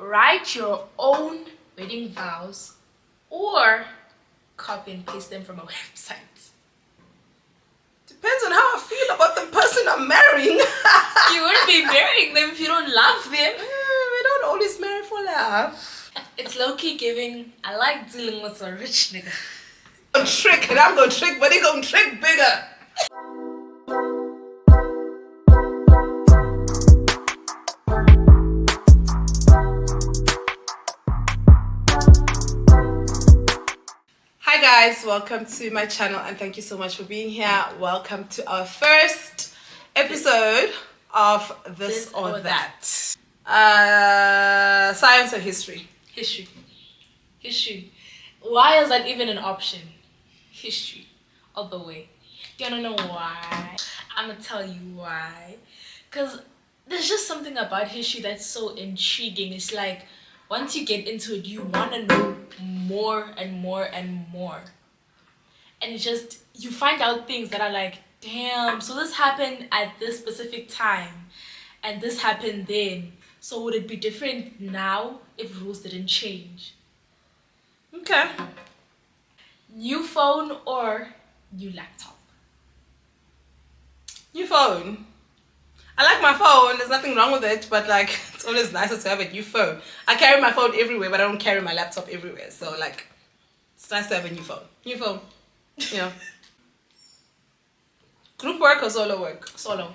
write your own wedding vows or copy and paste them from a website? Depends on how I feel about the person I'm marrying. You wouldn't be marrying them if you don't love them. We don't always marry for love. It's low-key giving, I like dealing with a rich nigga. I'm trick and I'm gonna trick, but he gonna trick bigger. Hi guys, welcome to my channel and thank you so much for being here. Welcome to our first episode of This or That. Science or history? History. Why is that even an option? History. All the way. You wanna know why? I'm gonna tell you why. Because there's just something about history that's so intriguing. It's like once you get into it, you want to know more and more and more. And it's just, you find out things that are like, damn, so this happened at this specific time. And this happened then. So would it be different now if rules didn't change? Okay. New phone or new laptop? New phone. I like my phone, there's nothing wrong with it, but like it's always nicer to have a new phone. I carry my phone everywhere, but I don't carry my laptop everywhere. So like it's nice to have a new phone. New phone. Yeah. Group work or solo work? Solo.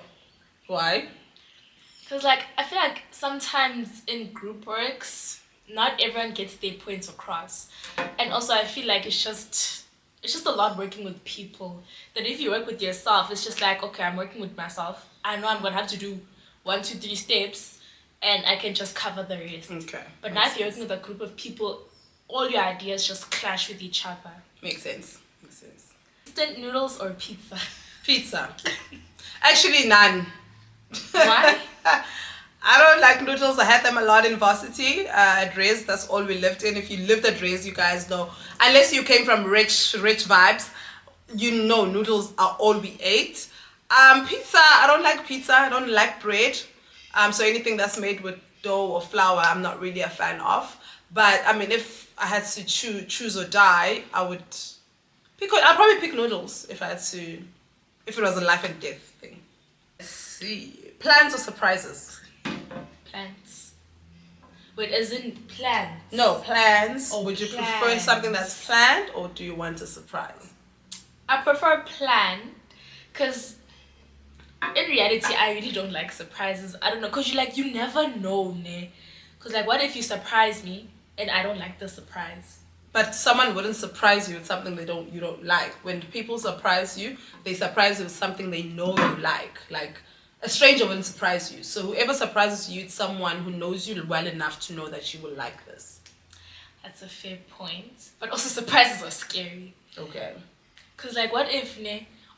Why? Because like I feel like sometimes in group works, not everyone gets their points across. And also I feel like it's just a lot working with people. That if you work with yourself, it's just like, okay, I'm working with myself. I know I'm gonna have to do 1, 2, 3 steps and I can just cover the rest. Okay. But now if you're working with a group of people, all your ideas just clash with each other. Makes sense. Instant noodles or pizza? Pizza. Actually none. Why? I don't like noodles. I had them a lot in varsity at Res. That's all we lived in. If you lived at Res, you guys know. Unless you came from rich vibes, you know noodles are all we ate. Pizza, I don't like pizza. I don't like bread. So anything that's made with dough or flour, I'm not really a fan of. But I mean, if I had to choose or die, I'd probably pick noodles if it was a life and death thing. Let's see. Plans or surprises? Plans. Wait, as in plans? No, plans. Oh, would you plans. prefer something that's planned or do you want a surprise? I prefer planned because in reality, I really don't like surprises. I don't know, because you never know, ne? Because like, what if you surprise me and I don't like the surprise? But someone wouldn't surprise you with something you don't like. When people surprise you, they surprise you with something they know you like. Like a stranger wouldn't surprise you. So whoever surprises you, it's someone who knows you well enough to know that you will like this. That's a fair point. But also surprises are scary. Okay. Because like, what if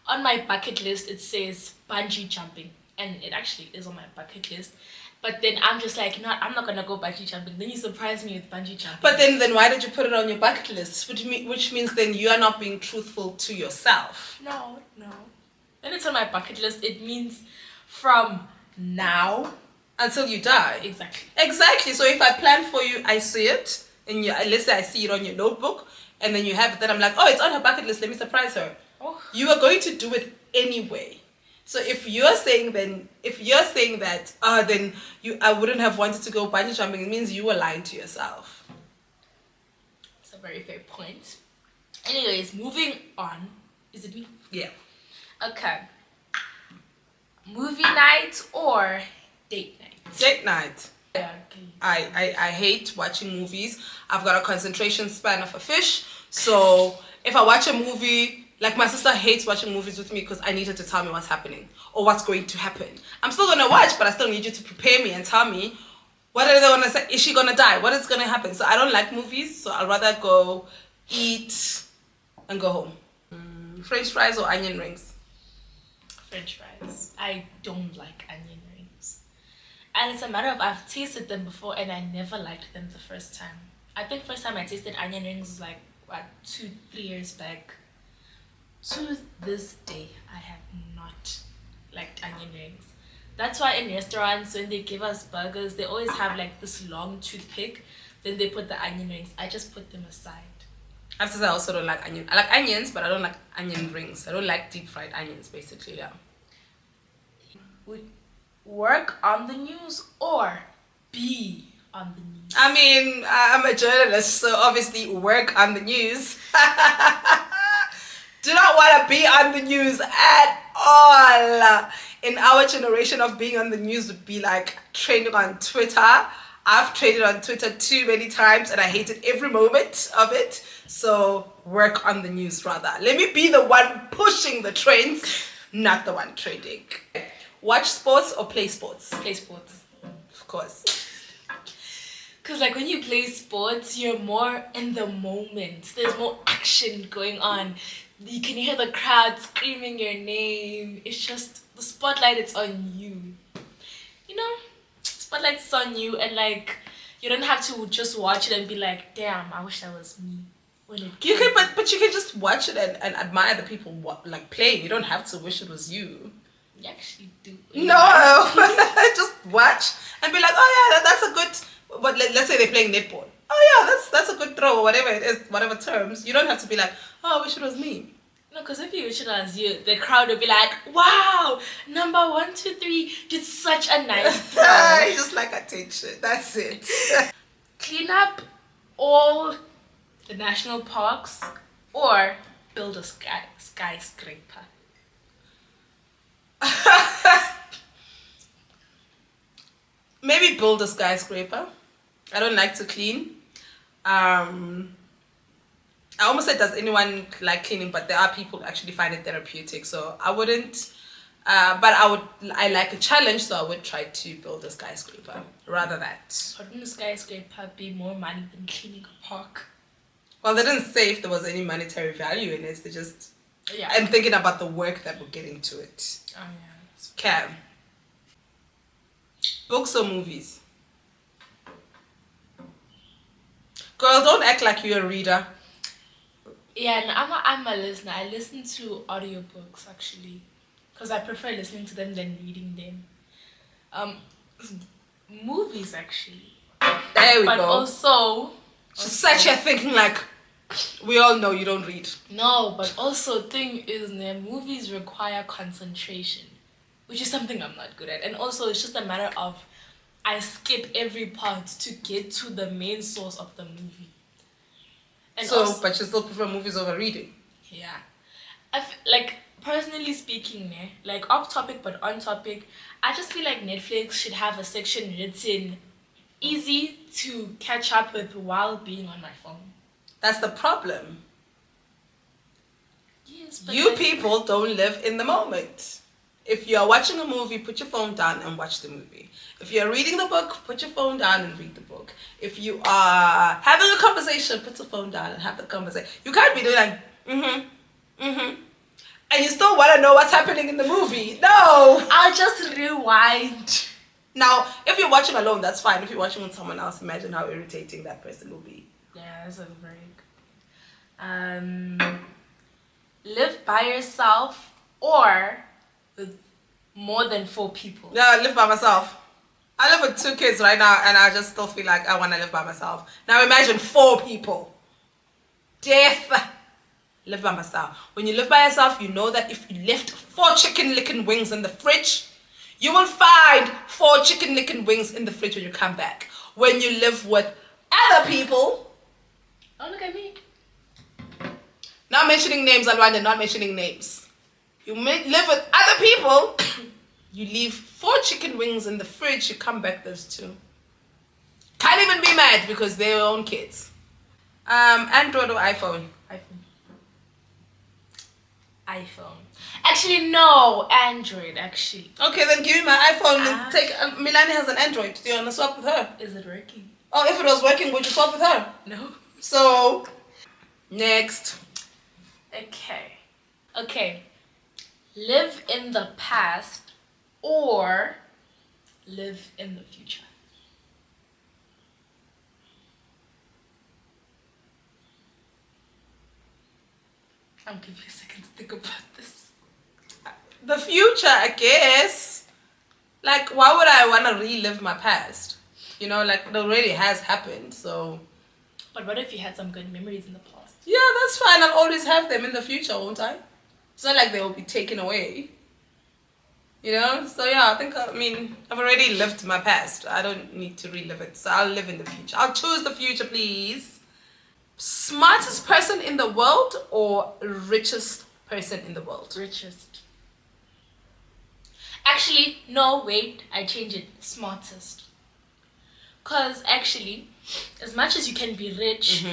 on my bucket list it says bungee jumping, and it actually is on my bucket list, but then I'm just like, no, I'm not gonna go bungee jumping. Then you surprise me with bungee jumping. But then why did you put it on your bucket list? Which means then you are not being truthful to yourself. No. When it's on my bucket list, it means from now until you die. Exactly. So if I plan for you, I see it, and let's say I see it on your notebook, and then you have it, then I'm like, oh, it's on her bucket list, let me surprise her. Oh. You are going to do it anyway. So if you're saying that then I wouldn't have wanted to go bungee jumping, it means you were lying to yourself. It's a very fair point. Anyways, moving on. Is it me? Yeah. Okay. Movie night or date night? Date night. Yeah, okay. I hate watching movies. I've got a concentration span of a fish. So if I watch a movie, like my sister hates watching movies with me because I need her to tell me what's happening or what's going to happen. I'm still gonna watch, but I still need you to prepare me and tell me what are they gonna say. Is she gonna die? What is gonna happen? So I don't like movies. So I'd rather go eat and go home. French fries or onion rings? French fries. I don't like onion rings. And it's a matter of I've tasted them before and I never liked them the first time. I think first time I tasted onion rings was like, what, 2-3 years back. To this day, I have not liked onion rings. That's why in restaurants when they give us burgers, they always have like this long toothpick. Then they put the onion rings. I just put them aside. I have to say I also don't like onion. I like onions, but I don't like onion rings. I don't like deep fried onions, basically. Yeah. Would work on the news or be on the news? I mean, I'm a journalist, so obviously work on the news. Do not want to be on the news at all. In our generation of being on the news would be like trending on Twitter. I've traded on Twitter too many times and I hated every moment of it. So work on the news rather. Let me be the one pushing the trends, not the one trading. Watch sports or play sports? Play sports. Of course. Because like when you play sports, you're more in the moment. There's more action going on. You can hear the crowd screaming your name. It's just the spotlight is on you. You know? Spotlight's on you and like you don't have to just watch it and be like, damn, I wish that was me. When it You can, but you can just watch it and admire the people like playing. You don't have to wish it was you. You actually do. No, just watch and be like, oh yeah, that's a good. But let's say they're playing netball. Oh yeah, that's a good throw or whatever it is, whatever terms. You don't have to be like, oh, I wish it was me. No, because if you wish it was you, the crowd would be like, wow, number 1, 2, 3 did such a nice throw. Just like attention. That's it. Clean up all the national parks or build a skyscraper. Maybe build a skyscraper. I don't like to clean. I almost said, does anyone like cleaning? But there are people who actually find it therapeutic. So I wouldn't. But I like a challenge, so I would try to build a skyscraper rather that. Wouldn't a skyscraper be more money than cleaning a park? Well, they didn't say if there was any monetary value in it. They just. Yeah. I'm thinking about the work that would get into it. Oh yeah. Okay. Books or movies? Girl, don't act like you're a reader. Yeah, no, I'm a listener. I listen to audiobooks actually, because I prefer listening to them than reading them. Movies actually. There we But go. also, She's such a thinking like, we all know you don't read. no, but also thing is, movies require concentration, which is something I'm not good at. And also, it's just a matter of I skip every part to get to the main source of the movie. And So, also, but you still prefer movies over reading? yeah, like personally speaking, like off topic but on topic, I just feel like Netflix should have a section written easy to catch up with while being on my phone. That's the problem. Yes, but You like, people don't live in the moment. If you are watching a movie, put your phone down and watch the movie. If you're reading the book, put your phone down and read the book. If you are having a conversation, put your phone down and have the conversation. You can't be doing like, and you still want to know what's happening in the movie. No! I'll just rewind. Now, if you're watching alone, that's fine. If you're watching with someone else, imagine how irritating that person will be. Yeah, that's a very good. Live by yourself or with more than 4 people. Yeah, I live by myself. I live with 2 kids right now, and I just still feel like I want to live by myself. Now imagine 4 people. Death. Live by myself. When you live by yourself, you know that if you left 4 chicken licking wings in the fridge, you will find 4 chicken licking wings in the fridge when you come back. When you live with other people, Oh, look at me. not mentioning names, Alwande, not mentioning names. You live with other people, you leave 4 chicken wings in the fridge, you come back, there's 2. Can't even be mad because they're your own kids. Android or iPhone? iPhone. Actually, no, Android, actually. Okay, then give me my iPhone and take. Milani has an Android. Do you want to swap with her? Is it working? Oh, if it was working, would you swap with her? No. So, next. Okay. Live in the past or live in the future. I'll give you a second to think about this. The future, I guess. Like, why would I want to relive my past? You know, like, it already has happened, so... But what if you had some good memories in the past? Yeah, that's fine. I'll always have them in the future, won't I? It's not like they will be taken away. You know? So, yeah, I mean, I've already lived my past. I don't need to relive it. So, I'll live in the future. I'll choose the future, please. Smartest person in the world or richest person in the world? Richest. Actually, no, wait. I change it. Smartest. Because actually, as much as you can be rich,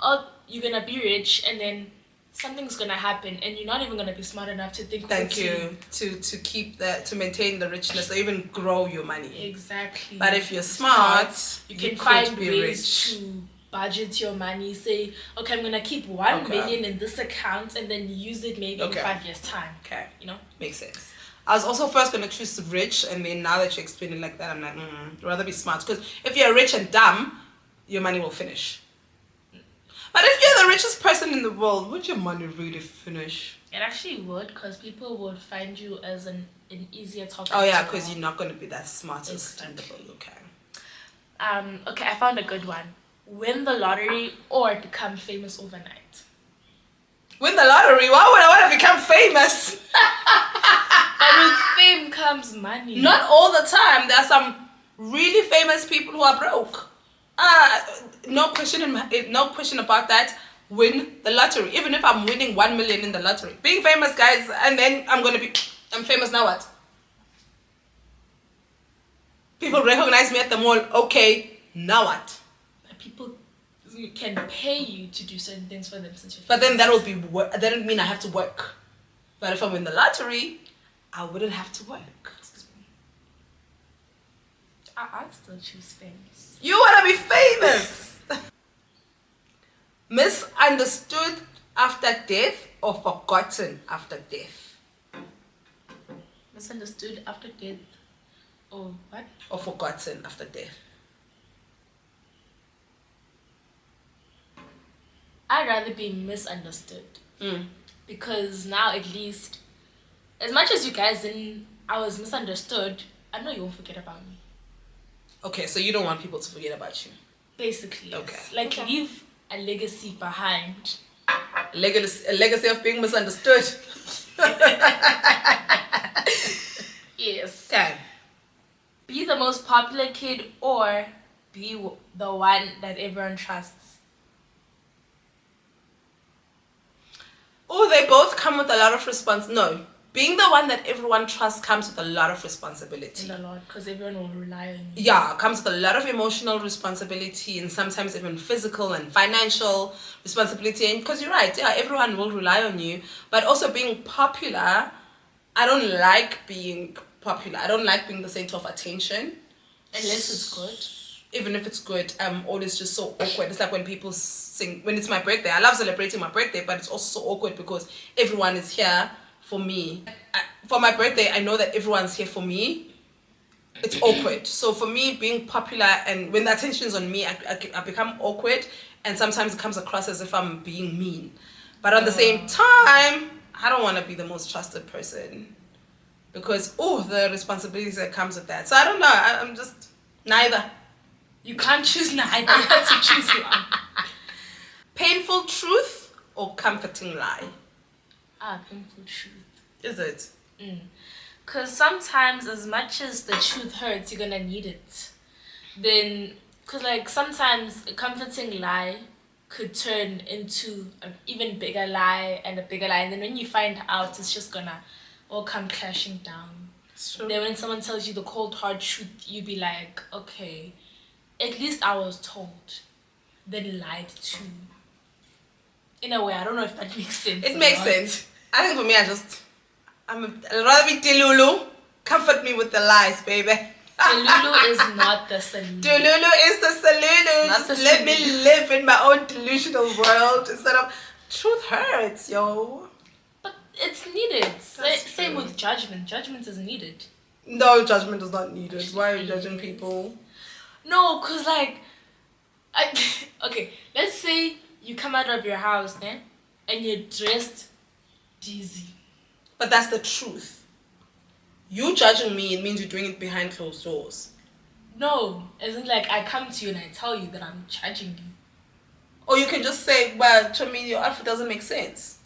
or you're going to be rich and then something's going to happen and you're not even going to be smart enough to think Thank you. To keep that, to maintain the richness or even grow your money. Exactly. But if you're smart, you can could find be ways rich. to budget your money. Say, okay, I'm gonna keep 1 million in this account and then use it maybe in 5 years' time. Okay, You know, makes sense. I was also first gonna choose rich, and then now that you explain it like that, I'm like, I'd rather be smart. Because if you're rich and dumb, your money will finish. But if you're the richest person in the world, would your money really finish? it actually would, because people would find you as an easier topic. Oh yeah, because you're not gonna be that smartest in the Exactly. world. Okay. Okay, I found a good one. Win the lottery or become famous overnight. Win the lottery? Why would I want to become famous? But with fame comes money. Not all the time. There are some really famous people who are broke. No question about that. Win the lottery. Even if I'm winning 1 million in the lottery, being famous, guys, and then I'm famous now. What? People recognize me at the mall. Okay, now what? But people can pay you to do certain things for them since you're famous. But then that will be work. That doesn't mean I have to work. But if I win the lottery, I wouldn't have to work. I still choose famous. You want to be famous? Misunderstood after death or forgotten after death? Misunderstood after death. Or what? Or forgotten after death? I'd rather be misunderstood. Because now at least, as much as you guys didn't, I was misunderstood, I know you won't forget about me. Okay, so you don't want people to forget about you. Basically, yes. Okay. Like, leave a legacy behind. A legacy of being misunderstood. Yes. Okay. Be the most popular kid or be the one that everyone trusts. Oh, they both come with a lot of No. Being the one that everyone trusts comes with a lot of responsibility. In a lot, because everyone will rely on you. Yeah, comes with a lot of emotional responsibility and sometimes even physical and financial responsibility. And because you're right, yeah, everyone will rely on you. But also being popular, I don't like being popular. I don't like being the center of attention. Unless it's good. Even if it's good, I'm always just so awkward. It's like when people sing, when it's my birthday. I love celebrating my birthday, but it's also so awkward because everyone is here for me. For my birthday, I know that everyone's here for me. It's awkward. So for me, being popular and when the attention is on me, I become awkward, and sometimes it comes across as if I'm being mean. But at the same time, I don't want to be the most trusted person because the responsibilities that comes with that. So I don't know. I'm just neither. You can't choose neither. You have to choose one. Painful truth or comforting lie? Painful truth. Is it? Because sometimes, as much as the truth hurts, you're gonna need it. Then, because like sometimes a comforting lie could turn into an even bigger lie and a bigger lie, and then when you find out, it's just gonna all come crashing down. It's true. Then when someone tells you the cold hard truth, you be like, okay, at least I was told, then lied to. In a way, I don't know if that makes sense. It makes sense. I think for me, I'd rather be Delulu. Comfort me with the lies, baby. Delulu is not the solution. Delulu is the solution. Not the Just let me solution. live in my own delusional world instead of truth hurts, yo. But it's needed. That's Same true. with judgment. Judgment is needed. No, judgment is not needed. Why are you judging people? No, cause like, okay, let's say you come out of your house then, and you're dressed dizzy. But that's the truth. You judging me, it means you're doing it behind closed doors. No, isn't like I come to you and I tell you that I'm judging you. Or you can just say, well, Chomi, your outfit doesn't make sense.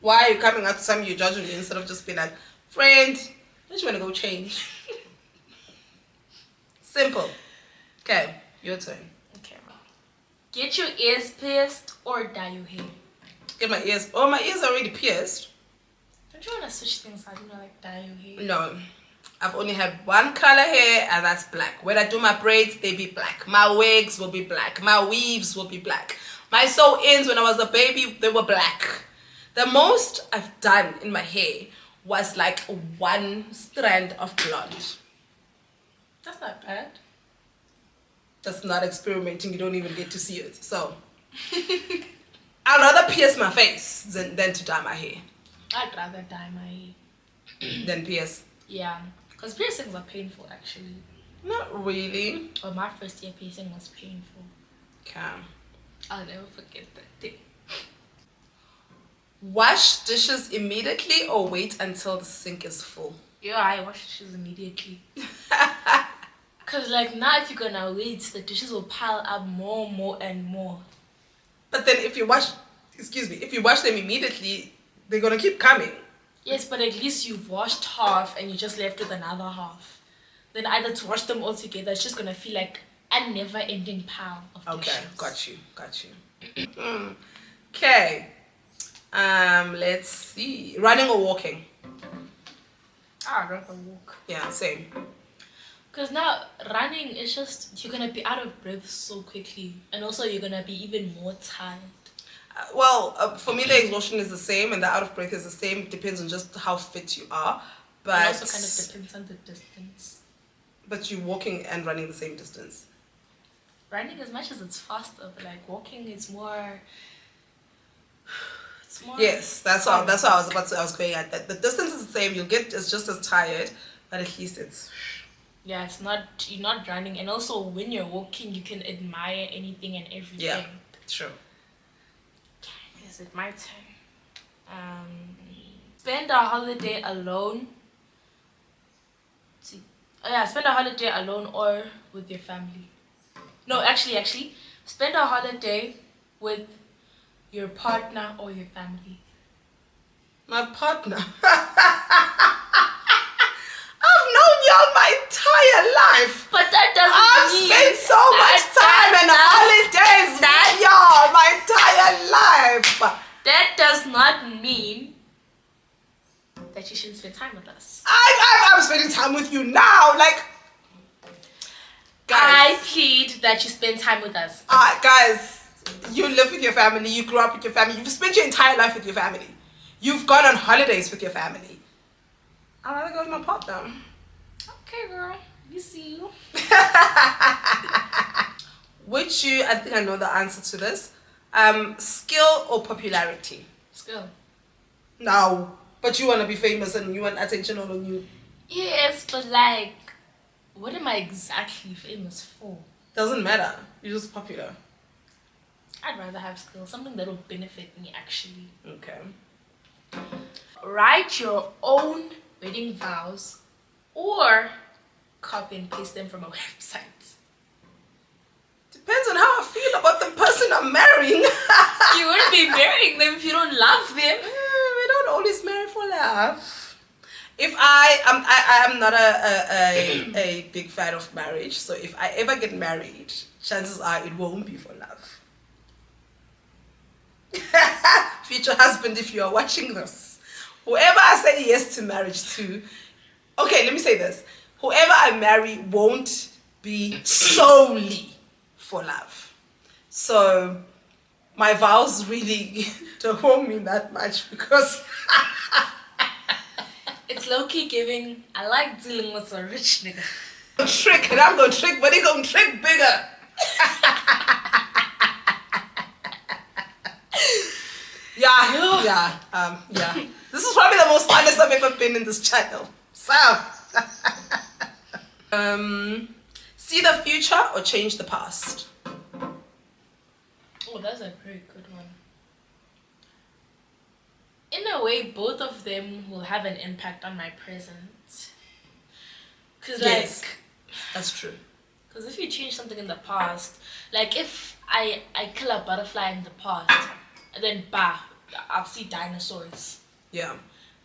Why are you coming out to tell me you're judging me instead of just being like, friend, I just want to go change. Simple. Okay, your turn. Okay. Get your ears pierced or dye your hair. Get my ears. Oh, my ears are already pierced. Don't you want to switch things out? You know, like dye your hair. No. I've only had one color hair, and that's black. When I do my braids, they be black. My wigs will be black. My weaves will be black. My sew-ins when I was a baby, they were black. The most I've done in my hair was like one strand of blonde. That's not bad. That's not experimenting. You don't even get to see it. So, I'd rather pierce my face than to dye my hair. I'd rather dye my hair. Than pierce. Yeah. Because piercings are painful, actually. Not really. Well, my first year piercing was painful. Okay. I'll never forget that day. Wash dishes immediately or wait until the sink is full? Yeah, I wash dishes immediately. Because, like, now if you're gonna wait, the dishes will pile up more and more. But then if you wash them immediately, they're gonna keep coming. Yes, but at least you've washed half and you're just left with another half. Then either to wash them all together, it's just gonna feel like a never-ending pile of dishes. Okay, got you. Okay. Let's see. Running or walking? I'd rather walk. Yeah, same. Because now running is just, you're gonna be out of breath so quickly, and also you're gonna be even more tired. For me, the exhaustion is the same, and the out of breath is the same. Depends on just how fit you are, but it also kind of depends on the distance. But you're walking and running the same distance. Running, as much as it's faster, but like walking is more. It's more. Yes, that's what I was going at. That the distance is the same. It's just as tired, but at least it's. Yeah, you're not running, and also when you're walking, you can admire anything and everything. Yeah, true. Is it my turn? Spend a holiday alone. Spend a holiday alone or with your family. No, actually, spend a holiday with your partner or your family. My partner. I've known y'all my entire life. But that doesn't I've mean spent so much time and holidays with y'all my entire life. That does not mean that you shouldn't spend time with us. I'm spending time with you now. Like, I guys. plead that you spend time with us. Guys, you live with your family. You grew up with your family. You've spent your entire life with your family. You've gone on holidays with your family. I'd rather go with my partner. Okay, girl. We see you. Would you, I think I know the answer to this, skill or popularity? Skill. No, but you want to be famous and you want attention all on you. Yes, but like, what am I exactly famous for? Doesn't matter. You're just popular. I'd rather have skill, something that will benefit me actually. Okay. Write your own wedding vows or copy and paste them from a website. Depends on how I feel about the person I'm marrying. You wouldn't be marrying them if you don't love them. We don't always marry for love. If I'm not a big fan of marriage, so if I ever get married, chances are it won't be for love. Future husband, if you are watching this, whoever I say yes to marriage to, okay, let me say this. Whoever I marry won't be solely for love. So my vows really don't mean that much because it's low-key giving, I like dealing with a rich nigga. Trick, and I'm gonna trick, but he gonna trick bigger. Yeah. This is probably the most honest I've ever been in this channel. So, see the future or change the past? Oh, that's a very good one. In a way, both of them will have an impact on my present. Because Yes. like, That's true. because if you change something in the past, like if I kill a butterfly in the past, and then I'll see dinosaurs. Yeah.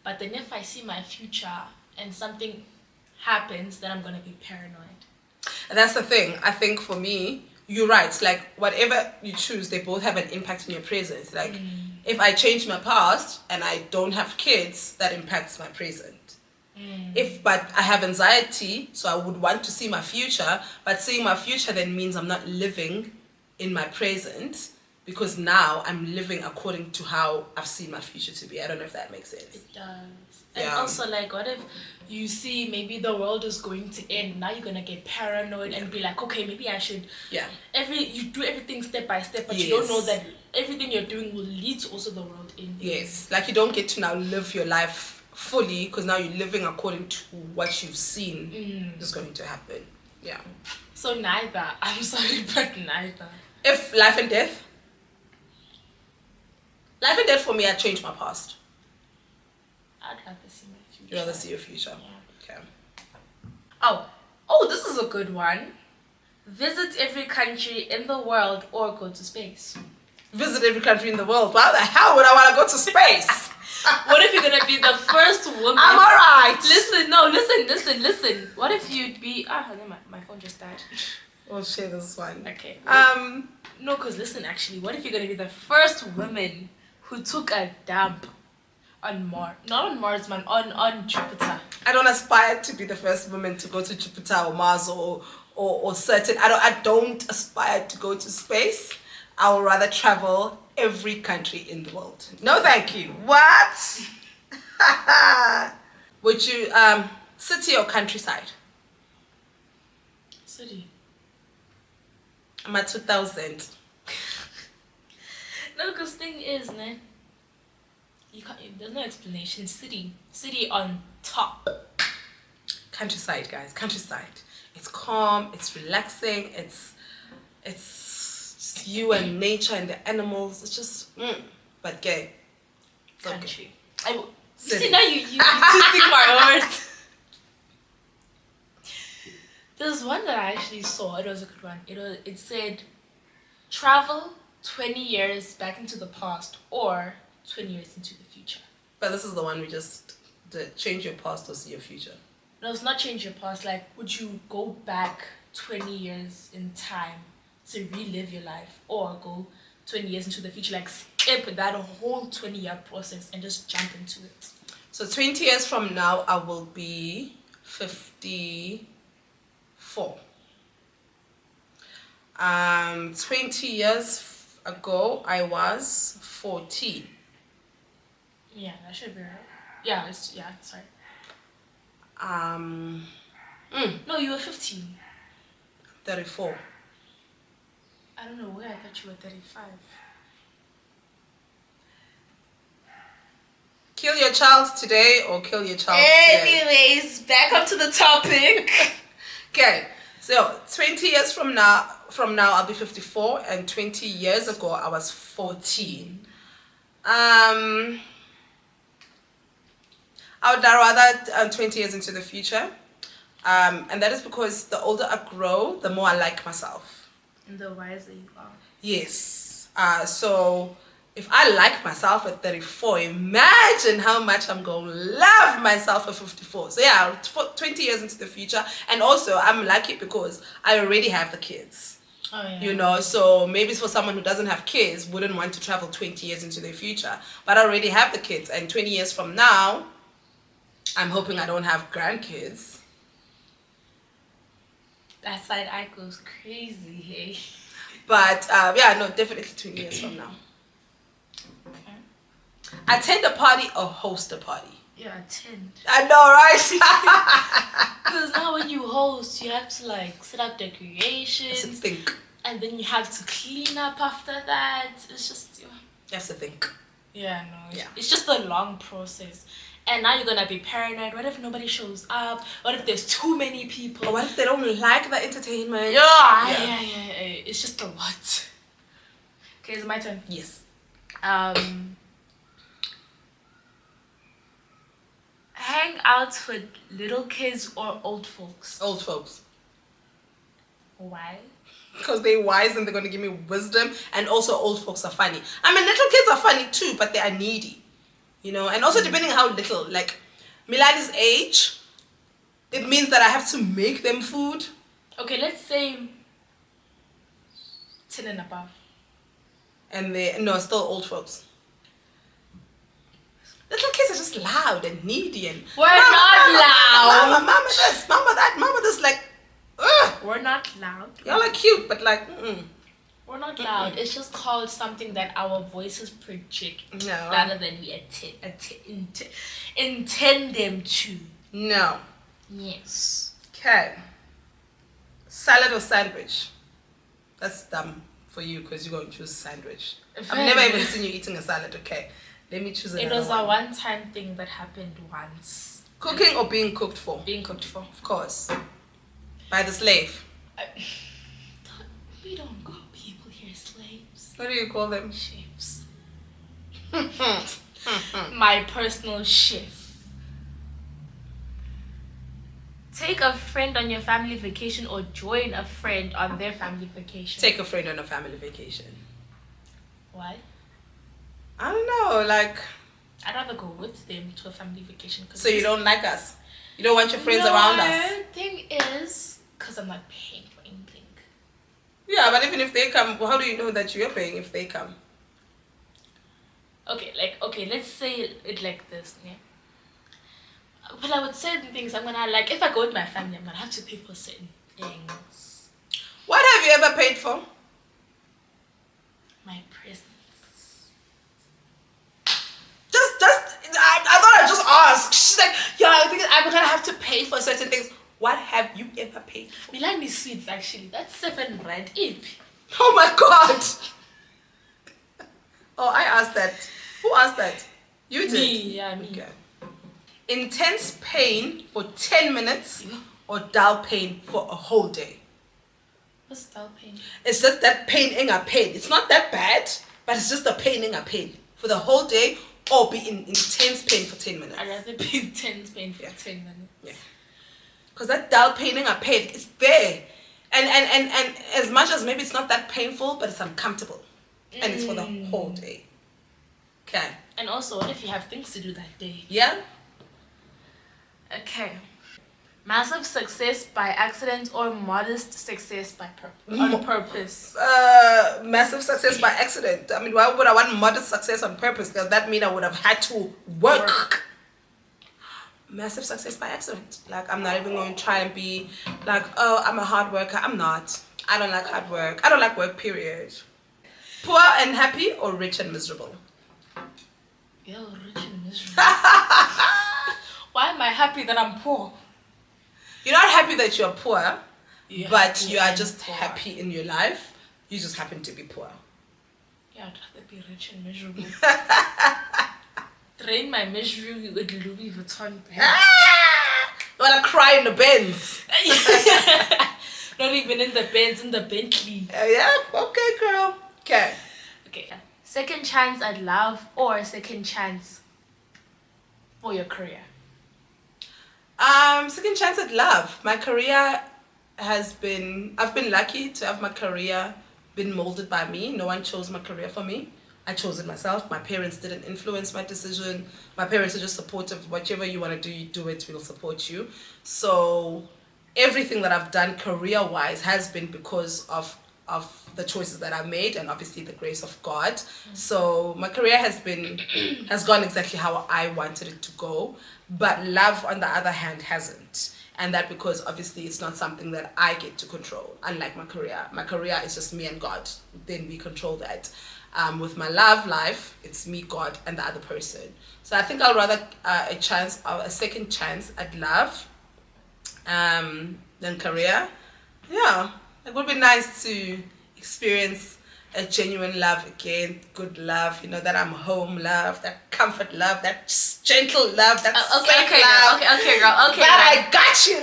But then if I see my future and something happens, then I'm gonna be paranoid. And that's the thing. I think for me, you're right. Like whatever you choose, they both have an impact in your present. Like if I change my past and I don't have kids, that impacts my present. But I have anxiety, so I would want to see my future. But seeing my future then means I'm not living in my present because now I'm living according to how I've seen my future to be. I don't know if that makes sense. It does. And Yeah. also, like, what if you see maybe the world is going to end? Now you're gonna get paranoid and be like, okay, maybe I should. Yeah. You do everything step by step, but Yes. you don't know that everything you're doing will lead to also the world ending. Yes. Like you don't get to now live your life fully because now you're living according to what you've seen is going to happen. Yeah. So neither. I'm sorry, but neither. If life and death for me, I changed my past. I'd rather see my future. You'd rather see your future. Yeah. Okay. Oh, this is a good one. Visit every country in the world or go to space. Visit every country in the world. Why the hell would I want to go to space? What if you're gonna be the first woman? I'm alright. Listen. What if you'd be my phone just died. We'll share this one. Okay. No, cause listen, actually, what if you're gonna be the first woman who took a dump on Mars? Not on Mars, man. On Jupiter. I don't aspire to be the first woman to go to Jupiter or Mars or certain. I don't aspire to go to space. I would rather travel every country in the world. No, thank you. What? Would you city or countryside? City. I'm at 2000. No, cause thing is, man. You can't. There's no explanation. City on top. Countryside, guys. Countryside. It's calm. It's relaxing. It's just you and nature and the animals. It's just but gay. It's okay. Country. You City. see now you twisting my words. There's one that I actually saw. It was a good one. It said travel 20 years back into the past or 20 years into the future. But this is the one we just did. Change your past or see your future. No, it's not change your past. Like, would you go back 20 years in time to relive your life or go 20 years into the future? Like, skip that whole 20-year process and just jump into it. So 20 years from now, I will be 54. 20 years ago, I was 14. Yeah, that should be right. Yeah, sorry. No, you were 15. 34. I don't know where I thought you were 35. Kill your child today or kill your child today. Anyways, back up to the topic. Okay, so 20 years from now, I'll be 54, and 20 years ago, I was 14. I would rather 20 years into the future, and that is because the older I grow, the more I like myself. And the wiser you are. Yes. So if I like myself at 34, imagine how much I'm going to love myself at 54. So yeah, 20 years into the future. And also, I'm lucky because I already have the kids. Oh, yeah. You know, so maybe it's for someone who doesn't have kids, wouldn't want to travel 20 years into the future. But I already have the kids. And 20 years from now, I'm hoping I don't have grandkids. That side eye goes crazy, hey. But yeah, no, definitely 20 years from now. Okay. Attend a party or host a party? Yeah, attend. I know, right? Because now when you host, you have to like set up decorations. Just think. And then you have to clean up after that. It's just... You have to think. Yeah, no. Yeah. It's just a long process. And now you're gonna be paranoid. What if nobody shows up? What if there's too many people? Or what if they don't like the entertainment? Yeah. It's just a lot. Okay, is it my turn? Yes. Hang hang out with little kids or old folks? Old folks. Why? Because they're wise and they're going to give me wisdom. And also old folks are funny. I mean, little kids are funny too, but they are needy. You know, and also depending how little. Like, Milani's age, it means that I have to make them food. Okay, let's say 10 and above. And still old folks. Little kids are just loud and needy and... We're not loud. Mama this, mama that, mama this, like... Ugh. We're not loud. Y'all are cute, but like... We're not loud. It's just called something that our voices project rather than we intend them to. No. Yes. Okay. Salad or sandwich? That's dumb for you because you're going to choose sandwich. I've never even seen you eating a salad. Okay. Let me choose another It was one. a one-time thing that happened once. Cooking or being cooked for? Being cooked for. Of course. By the slave. We don't call people here slaves. What do you call them? Chefs. My personal chef. Take a friend on your family vacation or join a friend on their family vacation. Take a friend on a family vacation. Why? I don't know, like... I'd rather go with them to a family vacation. So you don't like us? You don't want your friends around us? The thing is, because I'm not paying for anything. Yeah, but even if they come, how do you know that you're paying if they come? Okay, let's say it like this, yeah? Well, I would say certain things I'm gonna like. If I go with my family, I'm gonna have to pay for certain things. What have you ever paid for? My presents. I thought I'd just ask. She's like, yeah, I think I'm gonna have to pay for certain things. What have you ever paid for? Milani sweets, actually. That's 7 rand each. Oh my god. Oh, I asked that. Who asked that? You did? Me, yeah, me. Okay. Intense pain for 10 minutes or dull pain for a whole day? What's dull pain? It's just that pain ain't a pain. It's not that bad, but it's just the pain ain't a pain. For the whole day or be in intense pain for 10 minutes. I'd rather be intense pain for 10 minutes. Yeah. Because that dull pain ain't a pain. It's there. And as much as maybe it's not that painful, but it's uncomfortable. And it's for the whole day. Okay. And also, what if you have things to do that day? Yeah? Okay. Massive success by accident or modest success by on purpose? Massive success by accident. I mean, why would I want modest success on purpose? Does that mean I would have had to work? Massive success by accident. Like, I'm not even going to try and be like, oh, I'm a hard worker. I'm not. I don't like hard work. I don't like work, period. Poor and happy or rich and miserable? Yo, rich and miserable. Why am I happy that I'm poor? You're not happy that you're poor, but you are just poor. happy in your life. You just happen to be poor. Yeah, I'd rather be rich and miserable. Drain my misery with Louis Vuitton bags. You want to cry in the Benz. Not even in the Benz, in the Bentley. Yeah, okay, girl. Okay. Okay. Second chance at love or second chance for your career? Second chance at love. My career I've been lucky to have my career been molded by me. No one chose my career for me. I chose it myself. My parents didn't influence my decision. My parents are just supportive. Whatever you want to do, you do it. We'll support you. So everything that I've done career-wise has been because of the choices that I've made and obviously the grace of God. So my career has gone exactly how I wanted it to go. But love, on the other hand, hasn't. And that because obviously it's not something that I get to control, unlike my career. My career is just me and God. Then we control that. With my love life, it's me, God, and the other person. So I think I'll rather a second chance at love than career. Yeah, it would be nice to experience a genuine love again, good love, that I'm home love, that comfort love, that gentle love, that safe love. Okay, girl. That I got you,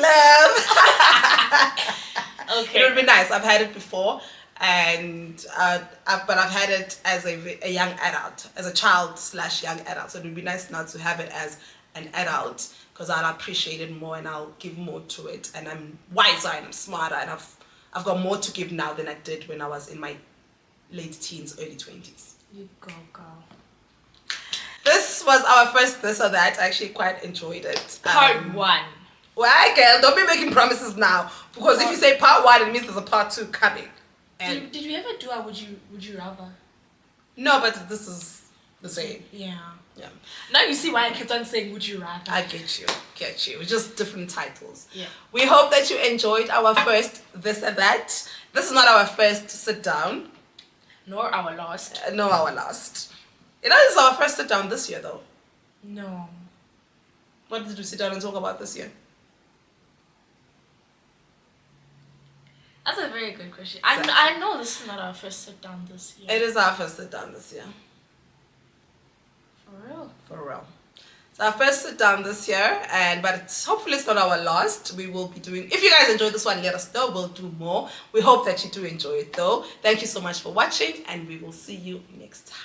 love. Okay. It would be nice. I've had it before, and but I've had it as a young adult, as a child / young adult. So it would be nice now to have it as an adult, because I'll appreciate it more and I'll give more to it, and I'm wiser and I'm smarter, and I've got more to give now than I did when I was in my late teens, early 20s. You go, girl. This was our first this or that. I actually quite enjoyed it. Part 1. Why, girl? Don't be making promises now, because if you say part 1, it means there's a part 2 coming. And Did we ever do a would you rather? no, but this is the same. Yeah. Yeah, Now you see why I kept on saying would you rather. I get you. Just different titles. Yeah. We hope that you enjoyed our first this and that. This is not our first sit down, Nor our last. no, our last. You know, this is our first sit down this year, though. No. What did we sit down and talk about this year? That's a very good question. I know this is not our first sit down this year. It is our first sit down this year. For real. For real. It's our first sit down this year, hopefully it's not our last. We will be doing, if you guys enjoyed this one, let us know. We'll do more. We hope that you do enjoy it though. Thank you so much for watching, and we will see you next time.